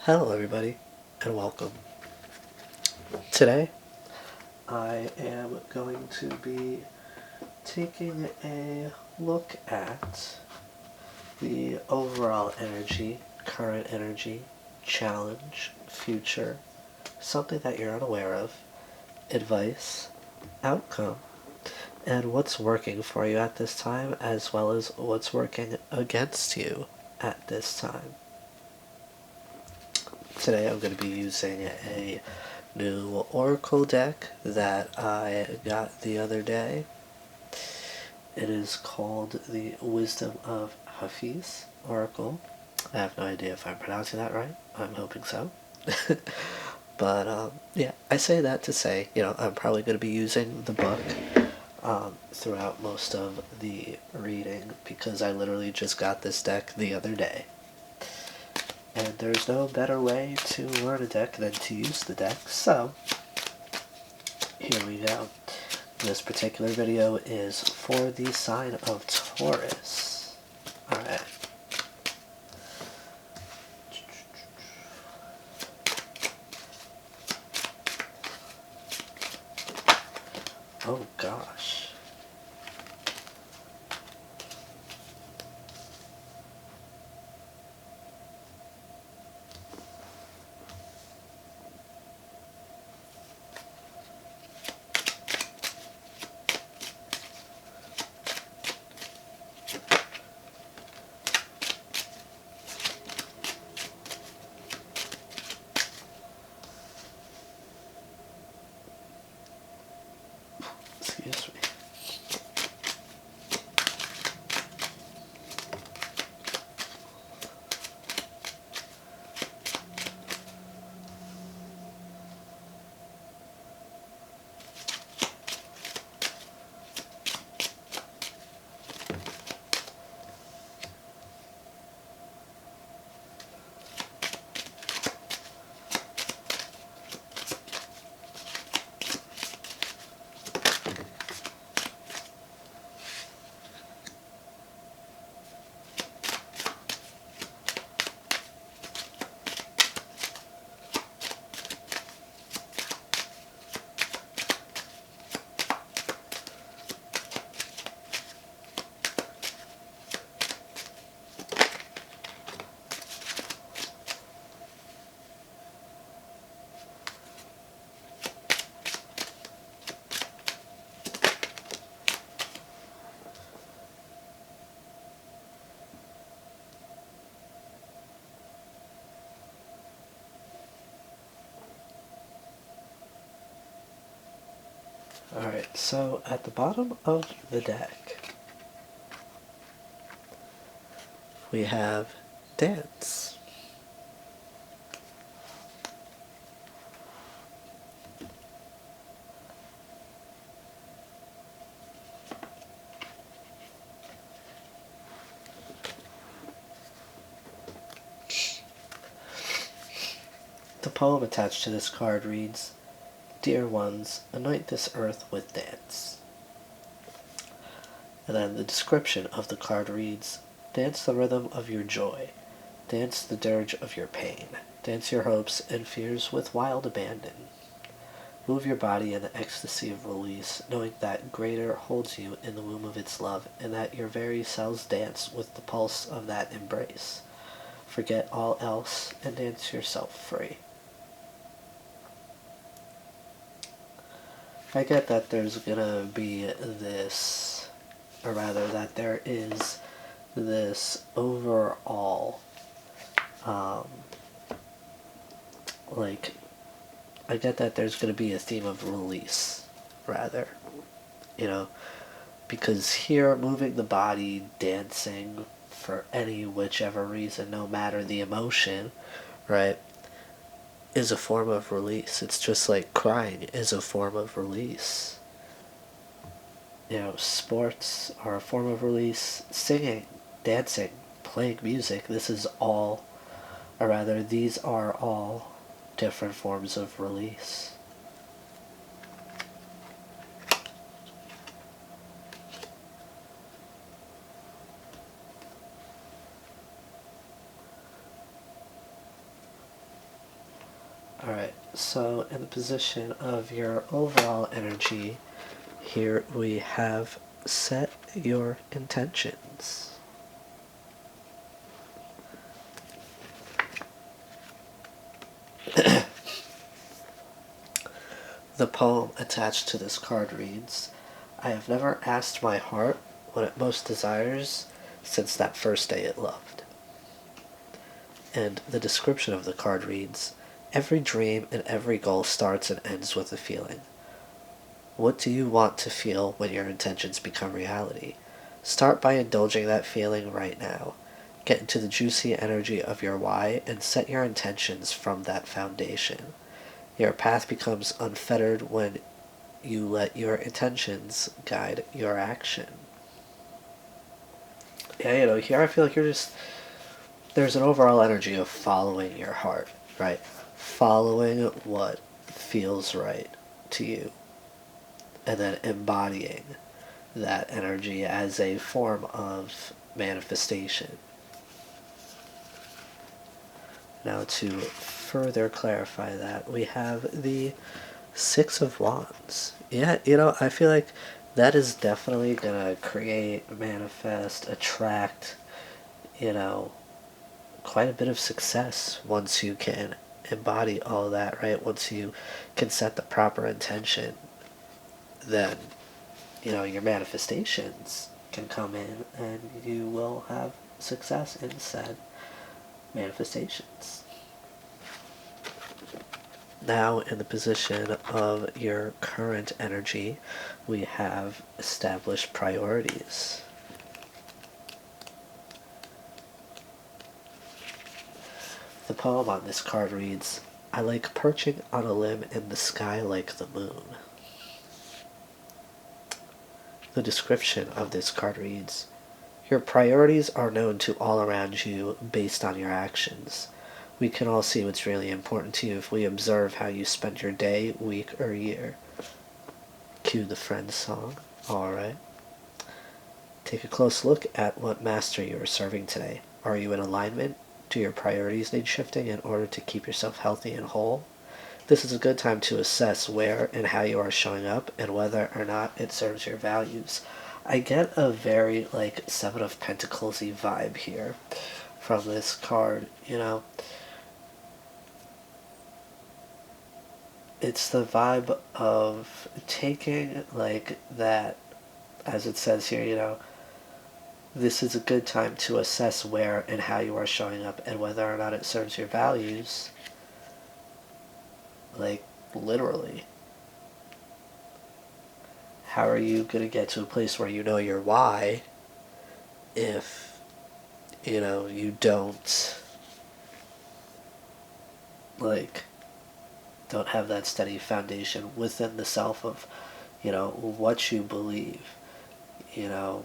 Hello, everybody, and welcome. Today, I am going to be taking a look at the overall energy, current energy, challenge, future, something that you're unaware of, advice, outcome, and what's working for you at this time, as well as what's working against you at this time. Today I'm going to be using a new Oracle deck that I got the other day. It is called the Wisdom of Hafiz Oracle. I have no idea if I'm pronouncing that right. I'm hoping so. But yeah, I say that to say, I'm probably going to be using the book throughout most of the reading because I literally just got this deck the other day. And there's no better way to learn a deck than to use the deck, so here we go. This particular video is for the sign of Taurus. Alright. Oh gosh. Excuse me. Alright, so at the bottom of the deck, we have dance. The poem attached to this card reads, "Dear ones, anoint this earth with dance." And then the description of the card reads, "Dance the rhythm of your joy. Dance the dirge of your pain. Dance your hopes and fears with wild abandon. Move your body in the ecstasy of release, knowing that greater holds you in the womb of its love, and that your very cells dance with the pulse of that embrace. Forget all else and dance yourself free." I get that there's gonna be this, or rather that there is this overall, like, I get that there's gonna be a theme of release, rather, you know, because here, moving the body, dancing, for any whichever reason, no matter the emotion, right, is a form of release. It's just like crying is a form of release. Sports are a form of release. Singing, dancing, playing music, this is all, or rather, these are all different forms of release. So in the position of your overall energy, here we have set your intentions. The poem attached to this card reads, I have never asked my heart what it most desires since that first day it loved. And the description of the card reads, every dream and every goal starts and ends with a feeling. What do you want to feel when your intentions become reality? Start by indulging that feeling right now. Get into the juicy energy of your why and set your intentions from that foundation. Your path becomes unfettered when you let your intentions guide your action. Yeah, here I feel like there's an overall energy of following your heart, right? Following what feels right to you. And then embodying that energy as a form of manifestation. Now to further clarify that, we have the Six of Wands. Yeah, I feel like that is definitely gonna create, manifest, attract, quite a bit of success once you can embody all that, right? Once you can set the proper intention, then, your manifestations can come in and you will have success in said manifestations. Now, in the position of your current energy, we have established priorities. The poem on this card reads, I like perching on a limb in the sky like the moon. The description of this card reads, your priorities are known to all around you based on your actions. We can all see what's really important to you if we observe how you spend your day, week, or year. Cue the Friends song. Alright. Take a close look at what master you are serving today. Are you in alignment? Do your priorities need shifting in order to keep yourself healthy and whole? This is a good time to assess where and how you are showing up and whether or not it serves your values. I get a very, Seven of Pentacles-y vibe here from this card, It's the vibe of taking, that, as it says here, this is a good time to assess where and how you are showing up and whether or not it serves your values. Literally. How are you going to get to a place where you know your why if, you don't, don't have that steady foundation within the self of, what you believe, and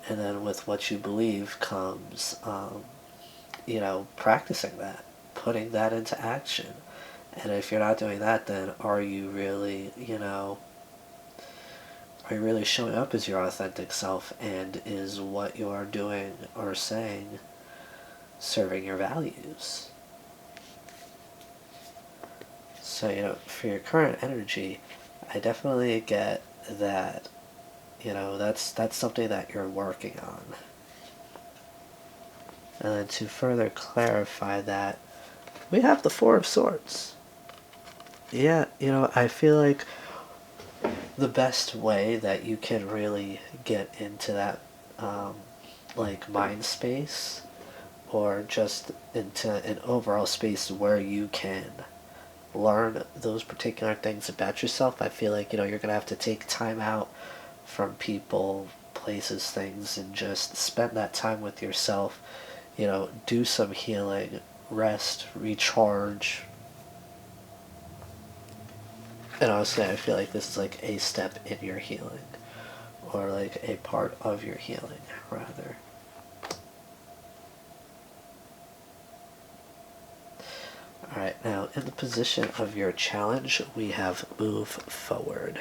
then with what you believe comes, practicing that, putting that into action. And if you're not doing that, then are you really, are you really showing up as your authentic self, and is what you are doing or saying serving your values? So, for your current energy, I definitely get that, that's something that you're working on. And then to further clarify that, we have the Four of Swords. Yeah, I feel like the best way that you can really get into that, mind space, or just into an overall space where you can learn those particular things about yourself, I feel like, you're going to have to take time out from people, places, things, and just spend that time with yourself, do some healing, rest, recharge. And honestly, I feel like this is a step in your healing, or a part of your healing, rather. Alright, now in the position of your challenge, we have move forward.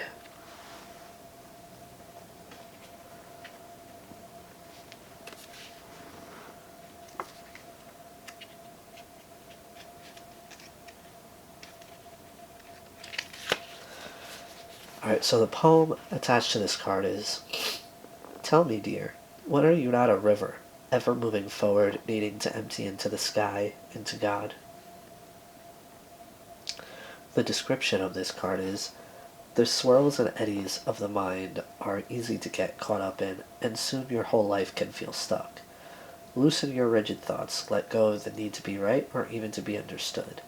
Alright, so the poem attached to this card is, tell me, dear, when are you not a river, ever moving forward, needing to empty into the sky, into God? The description of this card is, the swirls and eddies of the mind are easy to get caught up in, and soon your whole life can feel stuck. Loosen your rigid thoughts, let go of the need to be right or even to be understood.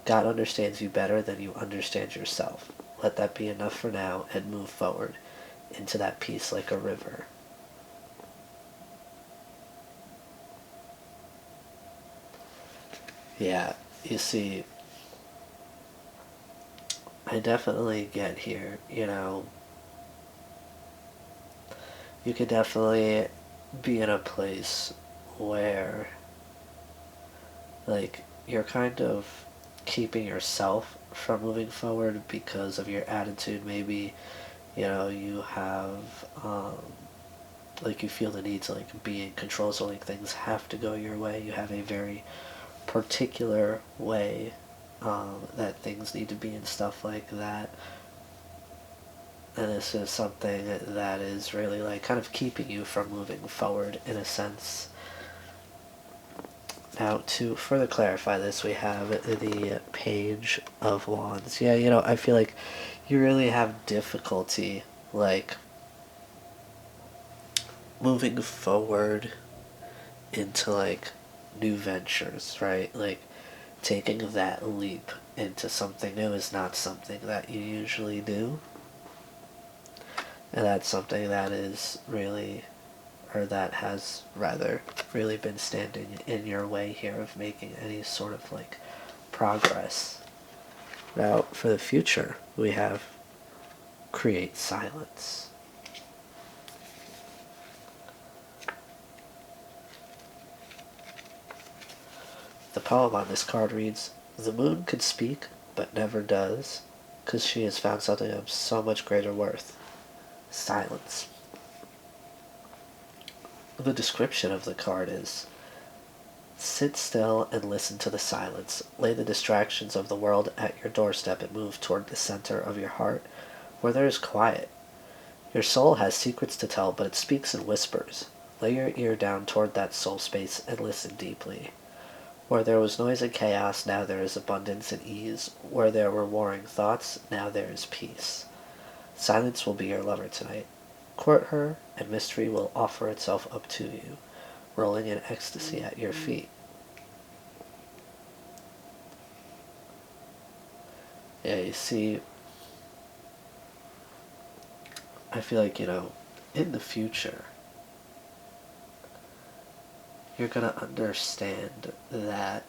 God understands you better than you understand yourself. Let that be enough for now and move forward into that peace like a river. Yeah, you see, I definitely get here, you could definitely be in a place where, like, you're kind of keeping yourself from moving forward because of your attitude. Maybe, you have, like, you feel the need to, like, be in control, so, like, things have to go your way. You have a very particular way that things need to be and stuff like that. And this is something that is really, like, kind of keeping you from moving forward in a sense. Now, to further clarify this, we have the Page of Wands. Yeah, I feel like you really have difficulty, like, moving forward into, like, new ventures, right? Like, taking that leap into something new is not something that you usually do. And that's something that is really, or that has rather really been standing in your way here of making any sort of, like, progress. Now, for the future, we have create silence. The poem on this card reads, the moon could speak, but never does, 'cause she has found something of so much greater worth. Silence. The description of the card is, sit still and listen to the silence. Lay the distractions of the world at your doorstep and move toward the center of your heart, where there is quiet. Your soul has secrets to tell, but it speaks in whispers. Lay your ear down toward that soul space and listen deeply. Where there was noise and chaos, now there is abundance and ease. Where there were warring thoughts, now there is peace. Silence will be your lover tonight. Court her, and mystery will offer itself up to you, rolling in ecstasy at your feet. Yeah, you see, I feel like, in the future, you're gonna understand that,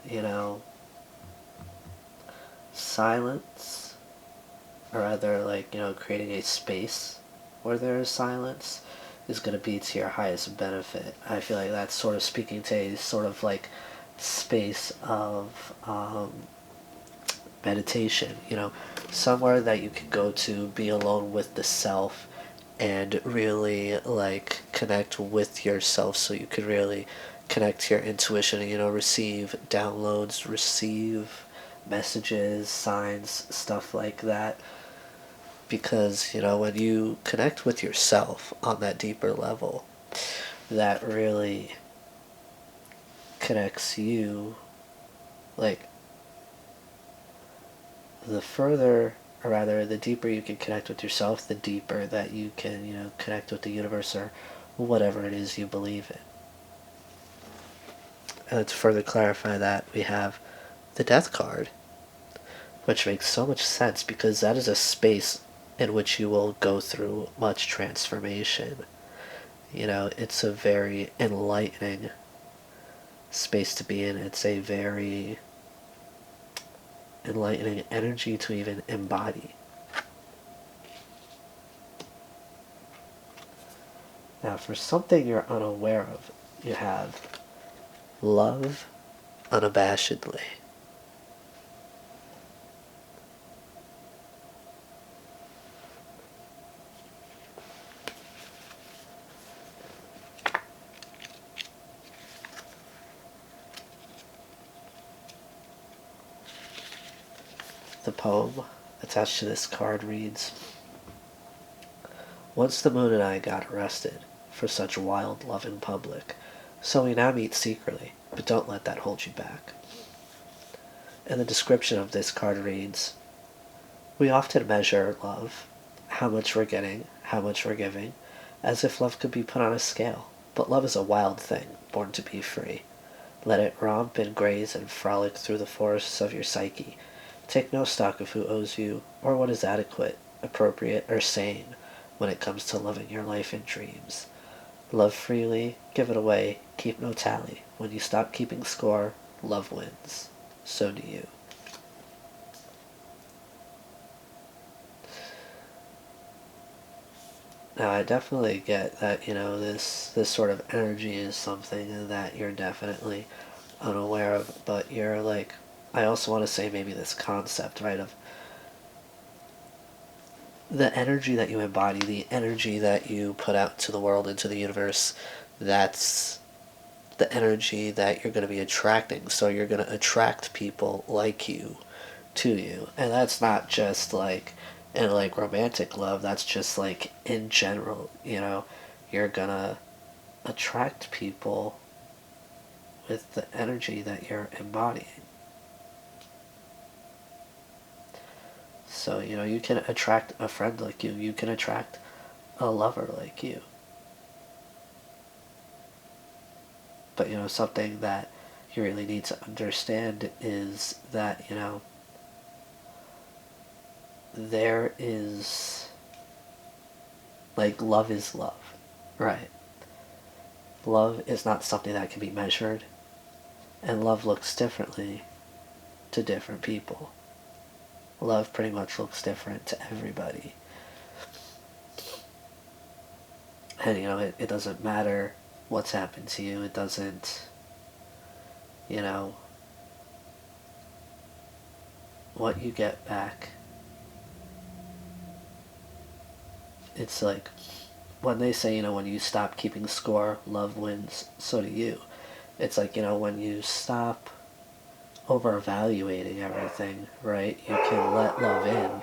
silence, or rather, like, creating a space where there is silence is going to be to your highest benefit. I feel like that's sort of speaking to a sort of, like, space of meditation, somewhere that you can go to be alone with the self and really, like, connect with yourself, so you can really connect to your intuition and, receive downloads, receive messages, signs, stuff like that. Because, when you connect with yourself on that deeper level, that really connects you, like, the further, or rather, the deeper you can connect with yourself, the deeper that you can, connect with the universe or whatever it is you believe in. And to further clarify that, we have the Death card, which makes so much sense because that is a space in which you will go through much transformation. It's a very enlightening space to be in. It's a very enlightening energy to even embody. Now, for something you're unaware of, you have love unabashedly. The poem attached to this card reads, Once the moon and I got arrested for such wild love in public, so we now meet secretly, but don't let that hold you back. And the description of this card reads, we often measure love, how much we're getting, how much we're giving, as if love could be put on a scale. But love is a wild thing, born to be free. Let it romp and graze and frolic through the forests of your psyche. Take no stock of who owes you, or what is adequate, appropriate, or sane when it comes to loving your life and dreams. Love freely, give it away, keep no tally. When you stop keeping score, love wins. So do you. Now, I definitely get that, this sort of energy is something that you're definitely unaware of, but you're like, I also want to say maybe this concept, right, of the energy that you embody, the energy that you put out to the world, into the universe, that's the energy that you're going to be attracting. So you're going to attract people like you to you. And that's not just like in like romantic love, that's just like in general, you're going to attract people with the energy that you're embodying. So, you can attract a friend like you can attract a lover like you. But, something that you really need to understand is that, there is, like, love is love, right? Love is not something that can be measured, and love looks differently to different people. Love pretty much looks different to everybody. And, it doesn't matter what's happened to you. It doesn't, what you get back. It's like when they say, when you stop keeping score, love wins, so do you. It's like, when you stop over-evaluating everything, right, you can let love in.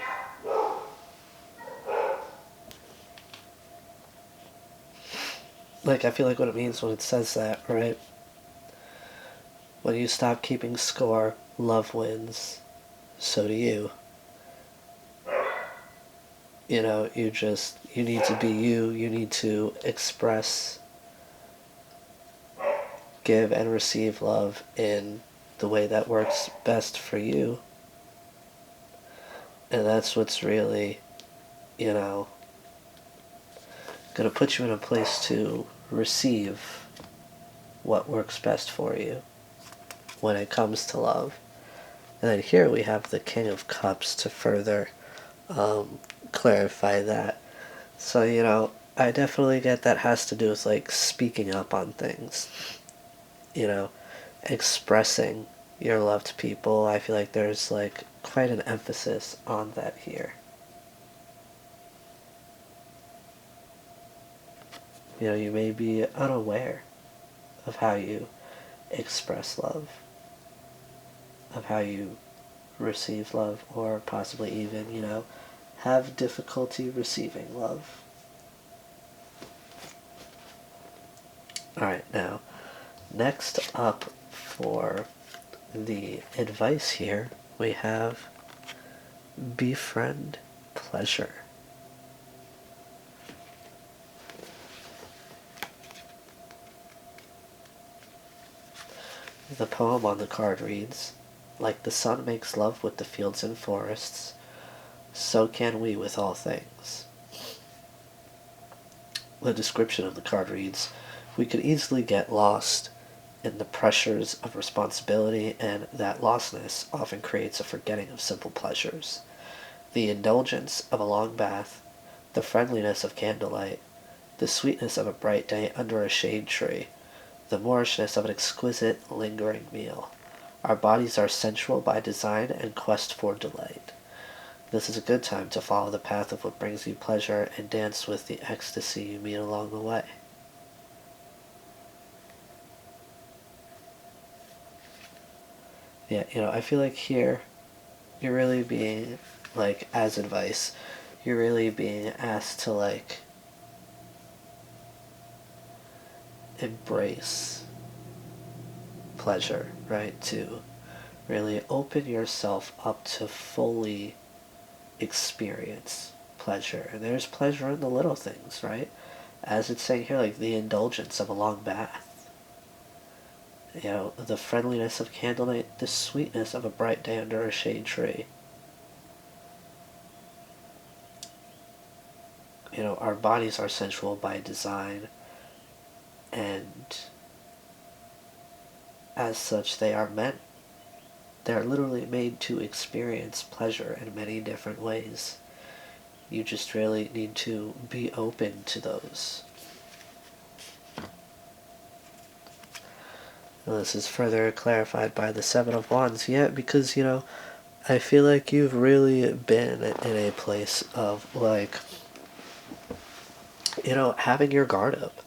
Like, I feel like what it means when it says that, right? When you stop keeping score, love wins, so do you. You need to be you need to express, give, and receive love in the way that works best for you. And that's what's really, gonna put you in a place to receive what works best for you when it comes to love. And then here we have the King of Cups to further clarify that. So, I definitely get that has to do with like speaking up on things, expressing your love to people. I feel like there's like quite an emphasis on that here. You may be unaware of how you express love, of how you receive love, or possibly even, have difficulty receiving love. Alright, now, next up for the advice here, we have befriend pleasure. The poem on the card reads, like the sun makes love with the fields and forests, so can we with all things. The description of the card reads, we could easily get lost in the pressures of responsibility, and that lostness often creates a forgetting of simple pleasures. The indulgence of a long bath, the friendliness of candlelight, the sweetness of a bright day under a shade tree, the moorishness of an exquisite, lingering meal. Our bodies are sensual by design and quest for delight. This is a good time to follow the path of what brings you pleasure and dance with the ecstasy you meet along the way. Yeah, I feel like here, you're really being, like, as advice, you're really being asked to, like, embrace pleasure, right? To really open yourself up to fully experience pleasure. And there's pleasure in the little things, right? As it's saying here, like the indulgence of a long bath, you know, the friendliness of candlelight, the sweetness of a bright day under a shade tree. You know, our bodies are sensual by design, and as such, they are literally made to experience pleasure in many different ways. You just really need to be open to those. Well, this is further clarified by the Seven of Wands. Yeah, because, you know, I feel like you've really been in a place of, like, you know, having your guard up.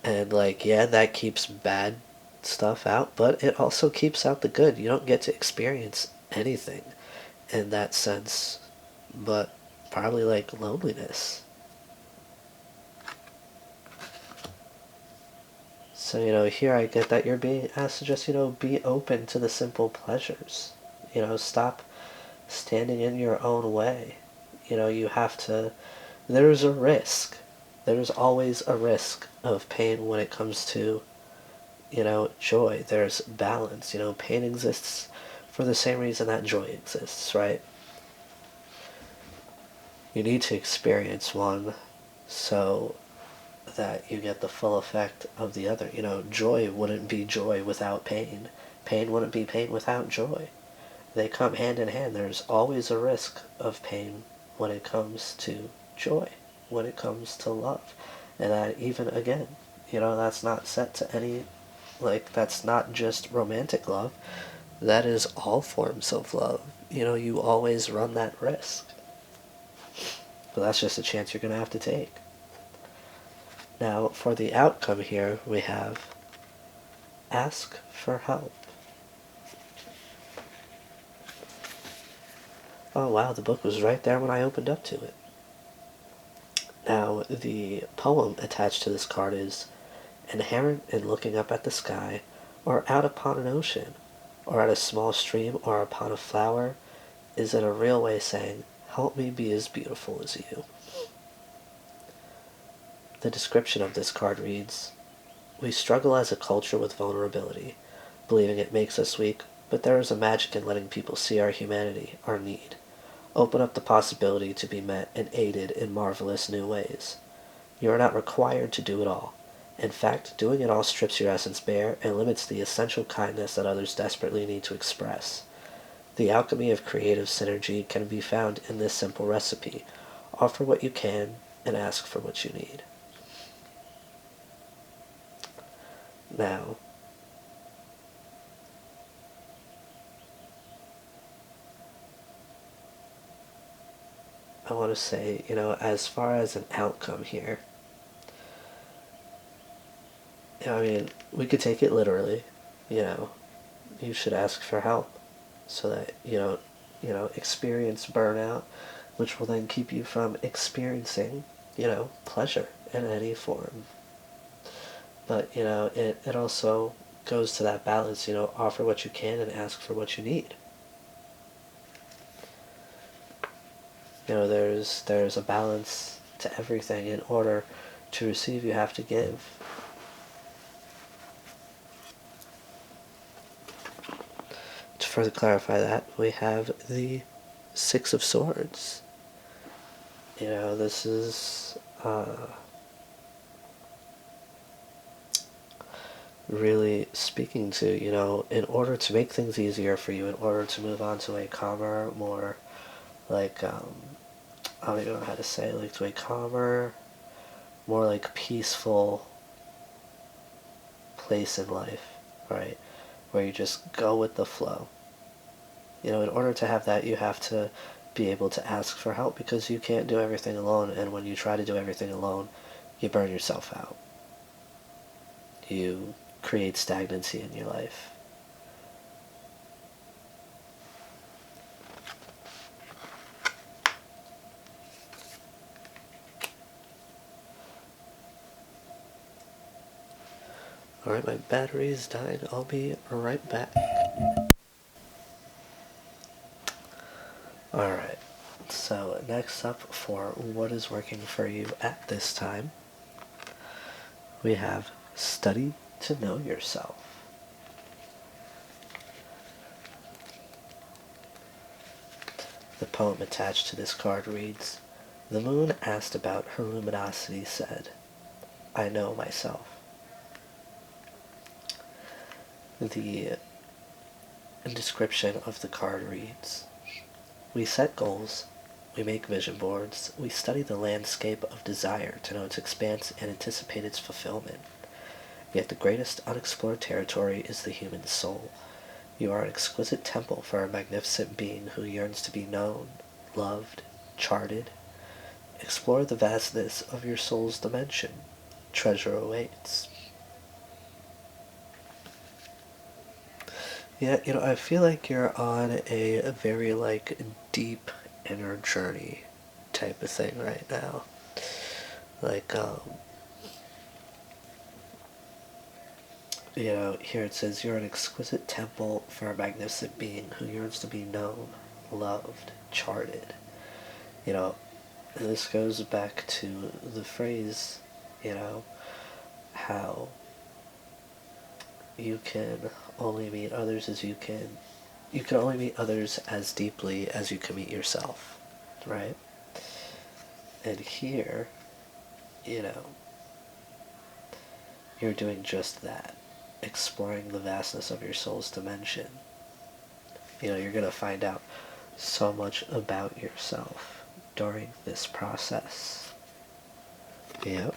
And, like, yeah, that keeps bad stuff out, but it also keeps out the good. You don't get to experience anything in that sense, but probably, like, loneliness. So, you know, here I get that you're being asked to just, you know, be open to the simple pleasures. You know, stop standing in your own way. You know, you have to, there's a risk. There's always a risk of pain when it comes to, you know, joy. There's balance. You know, pain exists for the same reason that joy exists, right? You need to experience one so that you get the full effect of the other. You know, joy wouldn't be joy without pain. Pain wouldn't be pain without joy. They come hand in hand. There's always a risk of pain when it comes to joy, when it comes to love. And that even, again, you know, that's not set to any, like, that's not just romantic love. That is all forms of love. You know, you always run that risk. But that's just a chance you're going to have to take. Now, for the outcome here, we have ask for help. Oh wow, the book was right there when I opened up to it. Now, the poem attached to this card is inherent in looking up at the sky, or out upon an ocean, or at a small stream, or upon a flower, is in a real way saying, help me be as beautiful as you. The description of this card reads, we struggle as a culture with vulnerability, believing it makes us weak, but there is a magic in letting people see our humanity, our need. Open up the possibility to be met and aided in marvelous new ways. You are not required to do it all. In fact, doing it all strips your essence bare and limits the essential kindness that others desperately need to express. The alchemy of creative synergy can be found in this simple recipe. Offer what you can and ask for what you need. Now, I want to say, you know, as far as an outcome here, you know, I mean, we could take it literally, you know, you should ask for help so that you know, experience burnout, which will then keep you from experiencing, you know, pleasure in any form. But, you know, it also goes to that balance, you know, offer what you can and ask for what you need. You know, there's a balance to everything. In order to receive, you have to give. To further clarify that, we have the Six of Swords. You know, this is really speaking to, you know, in order to make things easier for you, in order to move on to a calmer, more, like, I don't even know how to say, like, to a calmer, more, like, peaceful place in life, right? Where you just go with the flow. You know, in order to have that, you have to be able to ask for help because you can't do everything alone, and when you try to do everything alone, you burn yourself out. You create stagnancy in your life. Alright, my battery's dying. I'll be right back. Alright, so next up for what is working for you at this time, we have study to know yourself. The poem attached to this card reads, "The moon asked about her luminosity said, I know myself." The description of the card reads, "We set goals, we make vision boards, we study the landscape of desire to know its expanse and anticipate its fulfillment. Yet the greatest unexplored territory is the human soul. You are an exquisite temple for a magnificent being who yearns to be known, loved, charted. Explore the vastness of your soul's dimension. Treasure awaits." Yeah, I feel like you're on a very, deep inner journey type of thing right now. Like, here it says, "You're an exquisite temple for a magnificent being who yearns to be known, loved, charted." This goes back to the phrase, how you can only meet others as you can only meet others as deeply as you can meet yourself, right? And here, you know, you're doing just that, exploring the vastness of your soul's dimension. You're going to find out so much about yourself during this process. Yep.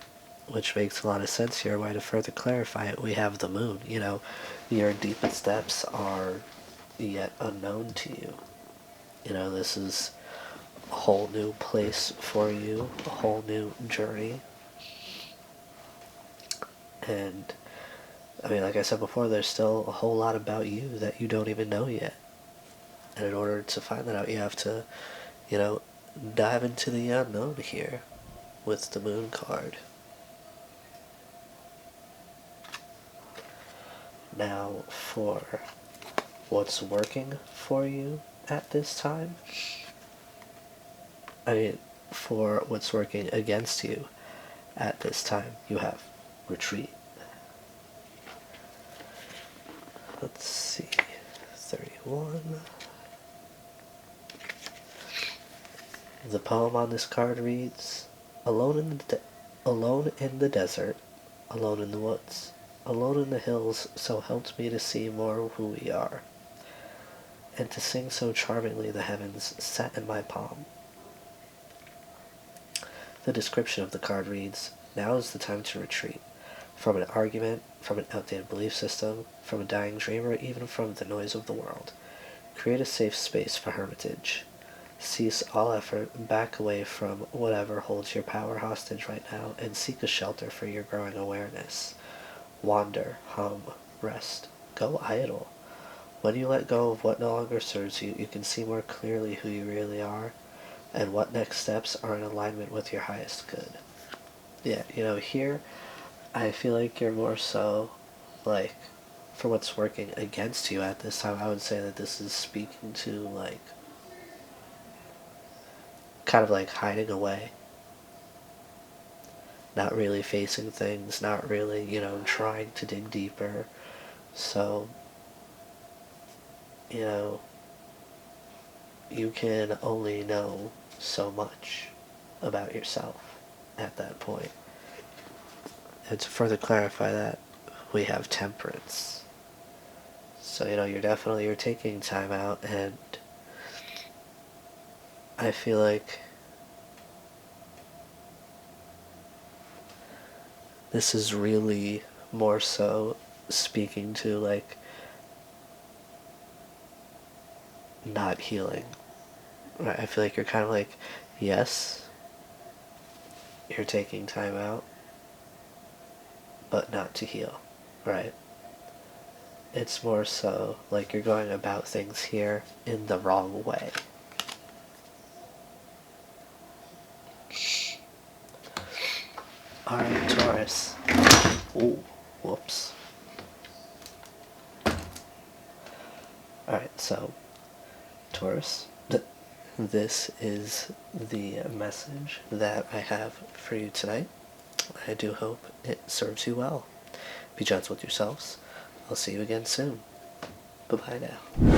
Which makes a lot of sense here. Why, to further clarify it, we have the moon. Your deepest depths are yet unknown to you. This is a whole new place for you, a whole new journey. And, like I said before, there's still a whole lot about you that you don't even know yet. And in order to find that out, you have to, dive into the unknown here with the moon card. Now, for what's working for you at this time, for what's working against you at this time, you have retreat. Let's see, 31. The poem on this card reads, alone in the desert, alone in the woods, alone in the hills, so helped me to see more who we are, and to sing so charmingly the heavens sat in my palm." The description of the card reads, "Now is the time to retreat. From an argument, from an outdated belief system, from a dying dream, or even from the noise of the world. Create a safe space for hermitage. Cease all effort, back away from whatever holds your power hostage right now, and seek a shelter for your growing awareness. Wander, hum, rest, go idle. When you let go of what no longer serves you, you can see more clearly who you really are, and what next steps are in alignment with your highest good." Yeah, here, I feel like you're more so, for what's working against you at this time, I would say that this is speaking to, kind of hiding away. Not really facing things, not really, trying to dig deeper. So, you can only know so much about yourself at that point. And to further clarify that, we have temperance. So, you're taking time out, and I feel like this is really more so speaking to, not healing. Right? I feel like you're kind of yes, you're taking time out, but not to heal, right? It's more so you're going about things here in the wrong way. Alright, Taurus. Ooh, whoops. Alright, so, Taurus, this is the message that I have for you tonight. I do hope it serves you well. Be gentle with yourselves. I'll see you again soon. Bye-bye now.